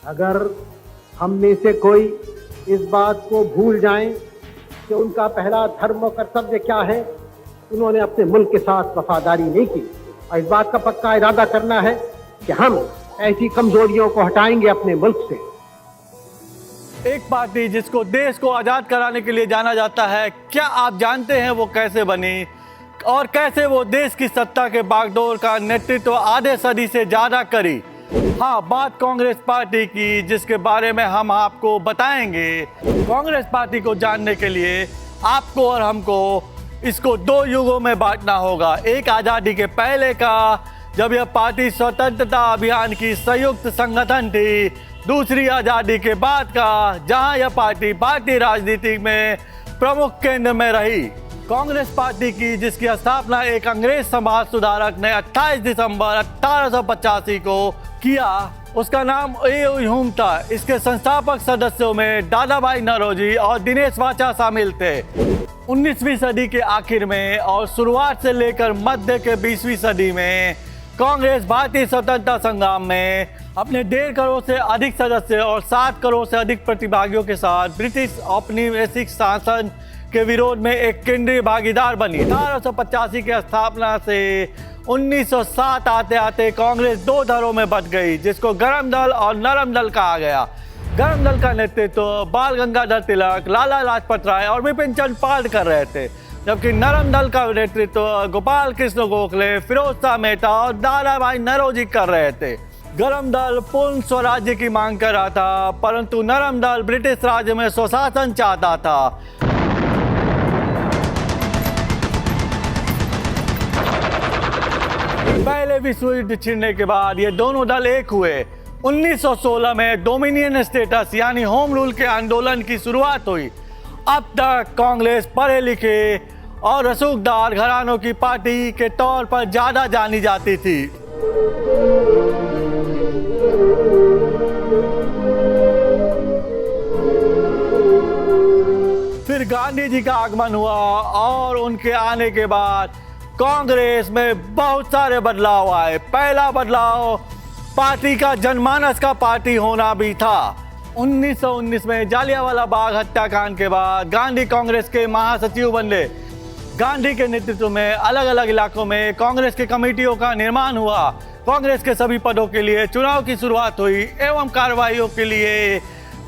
अगर हम में से कोई इस बात को भूल जाएं कि उनका पहला धर्म और कर्तव्य क्या है, उन्होंने अपने मुल्क के साथ वफादारी नहीं की, और इस बात का पक्का इरादा करना है कि हम ऐसी कमजोरियों को हटाएंगे अपने मुल्क से। एक पार्टी जिसको देश को आज़ाद कराने के लिए जाना जाता है, क्या आप जानते हैं वो कैसे बनी और कैसे वो देश की सत्ता के बागडोर का नेतृत्व आधे सदी से ज़्यादा करी? हाँ, बात कांग्रेस पार्टी की, जिसके बारे में हम आपको बताएंगे। कांग्रेस पार्टी को जानने के लिए आपको और हमको इसको दो युगों में बांटना होगा। एक आज़ादी के पहले का, जब यह पार्टी स्वतंत्रता अभियान की संयुक्त संगठन थी। दूसरी आज़ादी के बाद का, जहां यह पार्टी भारतीय राजनीति में प्रमुख केंद्र में रही। कांग्रेस पार्टी की, जिसकी स्थापना एक अंग्रेज समाज सुधारक ने 28 दिसंबर 1885 को किया, उसका नाम ए.ओ. था। इसके संस्थापक सदस्यों में दादा भाई नौरोजी और दिनेश वाचा शामिल थे। 19वीं सदी के आखिर में और शुरुआत से लेकर मध्य के 20वीं सदी में कांग्रेस भारतीय स्वतंत्रता संग्राम में अपने 1.5 करोड़ से अधिक सदस्य और 7 करोड़ से अधिक प्रतिभागियों के साथ ब्रिटिश औपनिवेशिक शासन के विरोध में एक केंद्रीय भागीदार बनी। 1885 की स्थापना से 1907 आते आते कांग्रेस दो दलों में बंट गई, जिसको गरम दल और नरम दल कहा गया। गरम दल का नेतृत्व बाल गंगाधर तिलक, लाला लाजपत राय और विपिन चंद्र पाल कर रहे थे, जबकि नरम दल का नेतृत्व गोपाल कृष्ण गोखले, फिरोज शाह मेहता और दादा भाई नौरोजी कर रहे थे। गरम दल पूर्ण स्वराज्य की मांग कर रहा था, परंतु नरम दल ब्रिटिश राज्य में स्वशासन चाहता था। पहले विश्व युद्ध छिड़ने के बाद ये दोनों दल एक हुए। 1916 में डोमिनियन स्टेटस यानी होम रूल के आंदोलन की शुरुआत हुई। अब तक कांग्रेस पढ़े लिखे और रसूखदार घरानों की पार्टी के तौर पर ज्यादा जानी जाती थी। फिर गांधी जी का आगमन हुआ और उनके आने के बाद कांग्रेस में बहुत सारे बदलाव आए। पहला बदलाव पार्टी का जनमानस का पार्टी होना भी था। 1919 में जालियांवाला बाग हत्याकांड के बाद गांधी कांग्रेस के महासचिव बने। गांधी के नेतृत्व में अलग अलग इलाकों में कांग्रेस की कमेटियों का निर्माण हुआ। कांग्रेस के सभी पदों के लिए चुनाव की शुरुआत हुई एवं कार्रवाइयों के लिए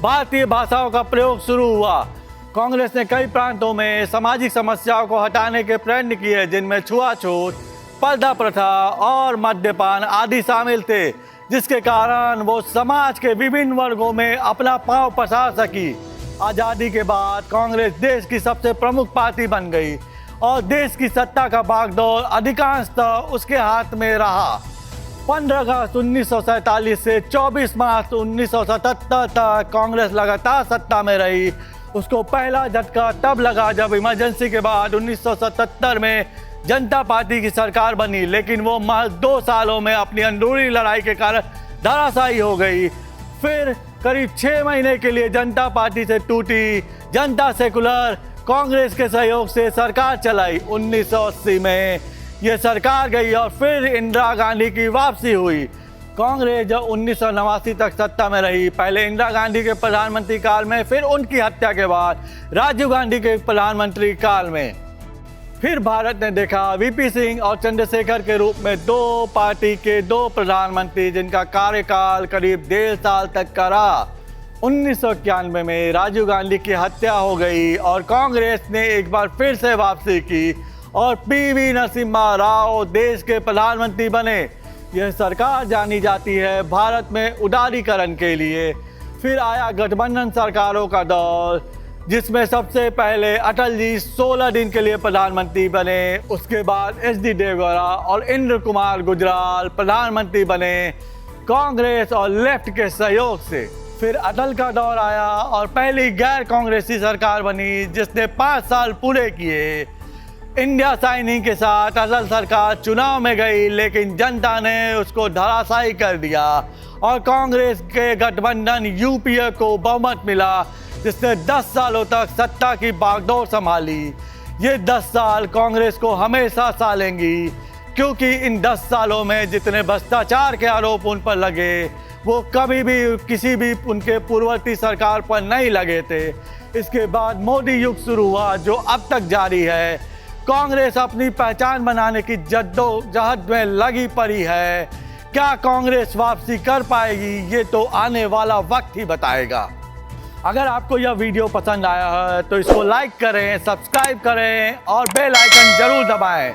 भारतीय भाषाओं का प्रयोग शुरू हुआ। कांग्रेस ने कई प्रांतों में सामाजिक समस्याओं को हटाने के प्रयत्न किए, जिनमें छुआछूत, पर्दा प्रथा और मद्यपान आदि शामिल थे, जिसके कारण वो समाज के विभिन्न वर्गों में अपना पांव पसार सकी। आज़ादी के बाद कांग्रेस देश की सबसे प्रमुख पार्टी बन गई और देश की सत्ता का बागडोर अधिकांशतः उसके हाथ में रहा। 15 अगस्त 1947 से 24 मार्च 1977 तक कांग्रेस लगातार सत्ता में रही। उसको पहला झटका तब लगा जब इमरजेंसी के बाद 1977 में जनता पार्टी की सरकार बनी, लेकिन वो महज 2 सालों में अपनी अंदरूनी लड़ाई के कारण धराशायी हो गई। फिर करीब 6 महीने के लिए जनता पार्टी से टूटी जनता सेकुलर कांग्रेस के सहयोग से सरकार चलाई। 1980 में ये सरकार गई और फिर इंदिरा गांधी की वापसी हुई। कांग्रेस जब 1989 तक सत्ता में रही, पहले इंदिरा गांधी के प्रधानमंत्री काल में, फिर उनकी हत्या के बाद राजीव गांधी के प्रधानमंत्री काल में। फिर भारत ने देखा वीपी सिंह और चंद्रशेखर के रूप में 2 पार्टी के 2 प्रधानमंत्री, जिनका कार्यकाल करीब 1.5 साल तक का रहा। 1991 में राजीव गांधी की हत्या हो गई और कांग्रेस ने एक बार फिर से वापसी की और पीवी नरसिम्हा राव देश के प्रधानमंत्री बने। यह सरकार जानी जाती है भारत में उदारीकरण के लिए। फिर आया गठबंधन सरकारों का दौर, जिसमें सबसे पहले अटल जी 16 दिन के लिए प्रधानमंत्री बने। उसके बाद एच.डी. देवगौड़ा और इंद्र कुमार गुजराल प्रधानमंत्री बने कांग्रेस और लेफ्ट के सहयोग से। फिर अटल का दौर आया और पहली गैर कांग्रेसी सरकार बनी, जिसने 5 साल पूरे किए। इंडिया साइनिंग के साथ अटल सरकार चुनाव में गई, लेकिन जनता ने उसको धराशायी कर दिया और कांग्रेस के गठबंधन यूपीए को बहुमत मिला, जिसने 10 सालों तक सत्ता की बागडोर संभाली। ये 10 साल कांग्रेस को हमेशा सालेंगी। क्योंकि इन 10 सालों में जितने भ्रष्टाचार के आरोप उन पर लगे वो कभी भी किसी भी उनके पूर्ववर्ती सरकार पर नहीं लगे थे। इसके बाद मोदी युग शुरू हुआ जो अब तक जारी है। कांग्रेस अपनी पहचान बनाने की जद्दोजहद में लगी पड़ी है। क्या कांग्रेस वापसी कर पाएगी, ये तो आने वाला वक्त ही बताएगा। अगर आपको यह वीडियो पसंद आया है तो इसको लाइक करें, सब्सक्राइब करें और बेल आइकन जरूर दबाएं